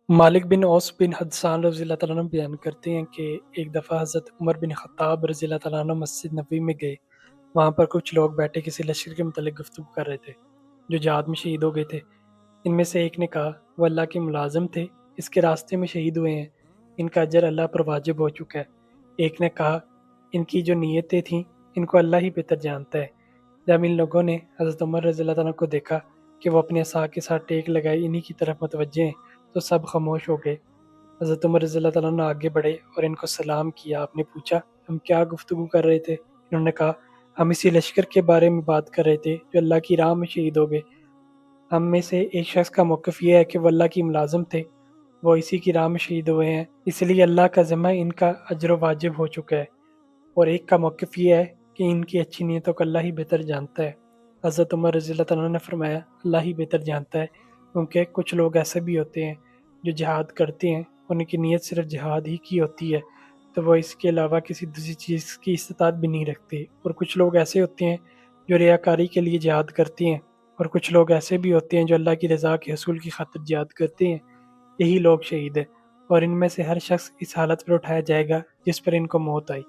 मालिक बिन औस बिन हदसान रज़ी अल्लाह तआला अन्हु बयान करते हैं कि एक दफ़ा हज़रत उमर बिन ख़त्ताब रज़ी अल्लाह तआला अन्हु मस्जिद नबवी में गए। वहाँ पर कुछ लोग बैठे किसी लश्कर के मुतल्लिक़ गुफ्तगू कर रहे थे जो जहाद में शहीद हो गए थे। इनमें से एक ने कहा, वो अल्लाह के मुलाजिम थे, इसके रास्ते में शहीद हुए हैं, इनका अजर अल्लाह पर वाजिब हो चुका है। एक ने कहा, इनकी जो नीयतें थीं इनको अल्लाह ही बेहतर जानता है। जब इन लोगों ने हज़रत उमर रज़ी अल्लाह तआला को देखा कि वो अपने असा के साथ टेक लगाए इन्हीं की तरफ मुतवज्जे हैं, तो सब खामोश हो गए। हज़रत उमर रज़ी अल्लाह तआला अन्हु आगे बढ़े और इनको सलाम किया। आपने पूछा, हम क्या गुफ्तगू कर रहे थे? इन्होंने कहा, हम इसी लश्कर के बारे में बात कर रहे थे जो अल्लाह की राह में शहीद हो गए। हम में से एक शख्स का मौक़िफ़ ये है कि वो अल्लाह की मुलाज़िम थे, वो इसी की राह में शहीद हुए हैं, इसलिए अल्लाह का ज़िम्मा इनका अज्र वाजिब हो चुका है। और एक का मौक़िफ़ ये है कि इनकी अच्छी नीयतों को अल्लाह ही बेहतर जानता है। हज़रत उमर रज़ी अल्लाह तआला ने फरमाया, अल्लाह ही बेहतर जानता है, क्योंकि कुछ लोग ऐसे भी होते हैं जो जिहाद करते हैं, उनकी नीयत सिर्फ़ जिहाद ही की होती है, तो वो इसके अलावा किसी दूसरी चीज़ की इस्तात भी नहीं रखते। और कुछ लोग ऐसे होते हैं जो रियाकारी के लिए जिहाद करते हैं, और कुछ लोग ऐसे भी होते हैं जो अल्लाह की रज़ा के हसूल की खातिर जिहाद करते हैं। यही लोग शहीद हैं, और इनमें से हर शख्स इस हालत पर उठाया जाएगा जिस पर इनको मौत आई।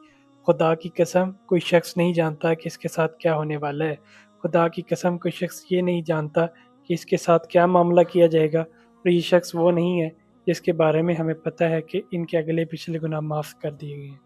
खुदा की कसम, कोई शख्स नहीं जानता कि इसके साथ क्या होने वाला है। खुदा की कसम, कोई शख्स ये नहीं जानता कि इसके साथ क्या मामला किया जाएगा, और ये शख्स वो नहीं है जिसके बारे में हमें पता है कि इनके अगले पिछले गुनाह माफ़ कर दिए गए हैं।